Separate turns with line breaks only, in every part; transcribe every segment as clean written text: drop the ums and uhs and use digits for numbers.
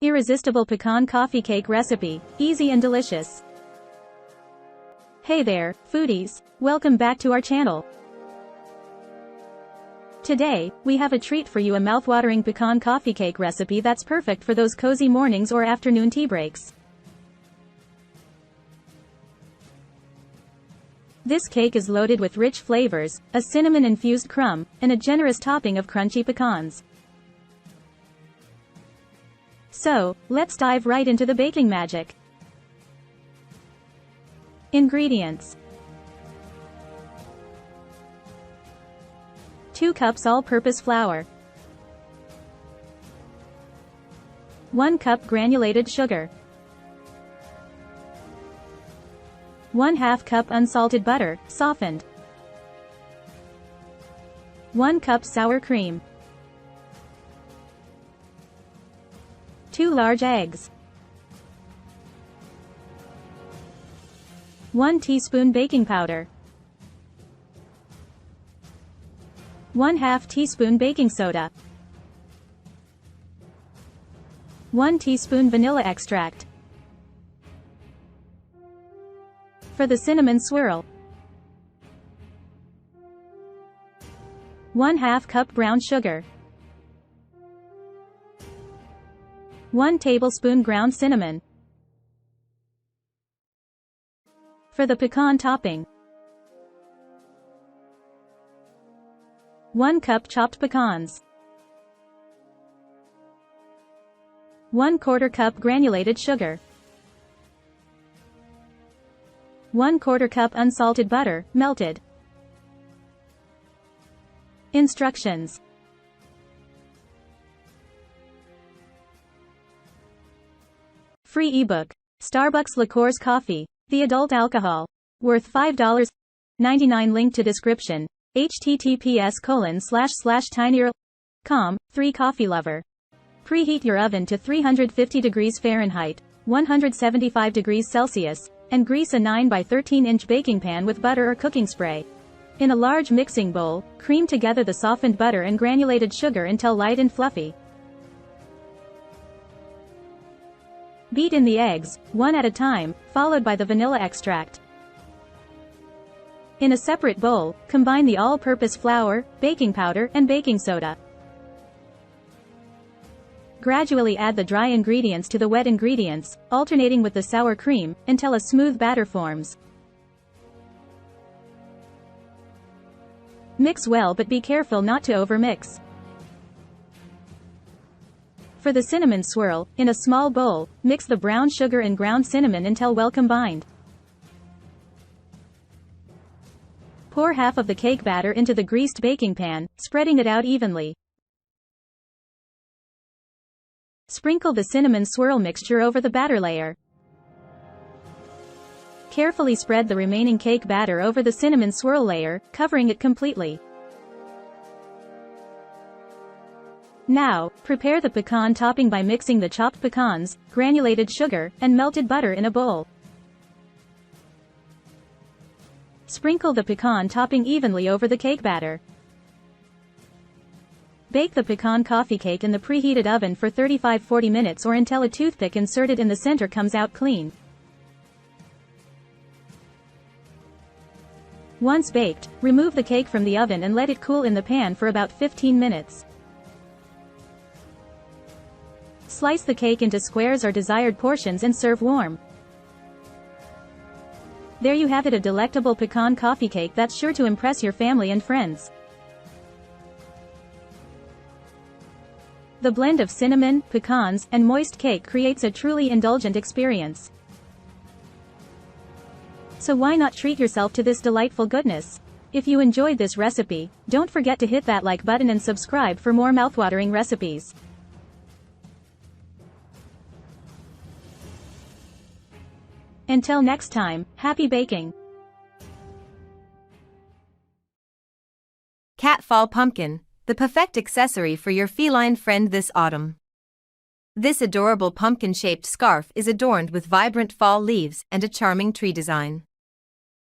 Irresistible pecan coffee cake recipe, easy and delicious. Hey there, foodies, welcome back to our channel. Today, we have a treat for you, a mouthwatering pecan coffee cake recipe that's perfect for those cozy mornings or afternoon tea breaks. This cake is loaded with rich flavors, a cinnamon-infused crumb, and a generous topping of crunchy pecans. So, let's dive right into the baking magic. Ingredients: 2 cups all-purpose flour, 1 cup granulated sugar, 1/2 cup unsalted butter, softened, 1 cup sour cream, 2 large eggs, 1 teaspoon baking powder, 1/2 teaspoon baking soda, 1 teaspoon vanilla extract. For the cinnamon swirl, 1/2 cup brown sugar, 1 tablespoon ground cinnamon. For the pecan topping, 1 cup chopped pecans, 1/4 cup granulated sugar, 1/4 cup unsalted butter, melted. Instructions: Free ebook, Starbucks Liqueurs Coffee, the adult alcohol, worth $5.99. Link to description, https://tinyurl.com. 3 Coffee Lover. Preheat your oven to 350 degrees Fahrenheit, 175 degrees Celsius, and grease a 9 by 13 inch baking pan with butter or cooking spray. In a large mixing bowl, cream together the softened butter and granulated sugar until light and fluffy. Beat in the eggs, one at a time, followed by the vanilla extract. In a separate bowl, combine the all-purpose flour, baking powder, and baking soda. Gradually add the dry ingredients to the wet ingredients, alternating with the sour cream, until a smooth batter forms. Mix well, but be careful not to overmix. For the cinnamon swirl, in a small bowl, mix the brown sugar and ground cinnamon until well combined. Pour half of the cake batter into the greased baking pan, spreading it out evenly. Sprinkle the cinnamon swirl mixture over the batter layer. Carefully spread the remaining cake batter over the cinnamon swirl layer, covering it completely. Now, prepare the pecan topping by mixing the chopped pecans, granulated sugar, and melted butter in a bowl. Sprinkle the pecan topping evenly over the cake batter. Bake the pecan coffee cake in the preheated oven for 35–40 minutes or until a toothpick inserted in the center comes out clean. Once baked, remove the cake from the oven and let it cool in the pan for about 15 minutes. Slice the cake into squares or desired portions and serve warm. There you have it, a delectable pecan coffee cake that's sure to impress your family and friends. The blend of cinnamon, pecans, and moist cake creates a truly indulgent experience. So why not treat yourself to this delightful goodness? If you enjoyed this recipe, don't forget to hit that like button and subscribe for more mouthwatering recipes. Until next time, happy baking!
Cat Fall Pumpkin, the perfect accessory for your feline friend this autumn. This adorable pumpkin-shaped scarf is adorned with vibrant fall leaves and a charming tree design.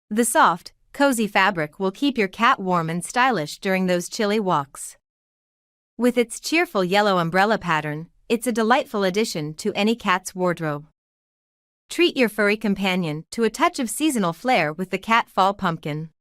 The soft, cozy fabric will keep your cat warm and stylish during those chilly walks. With its cheerful yellow umbrella pattern, it's a delightful addition to any cat's wardrobe. Treat your furry companion to a touch of seasonal flair with the cat fall pumpkin.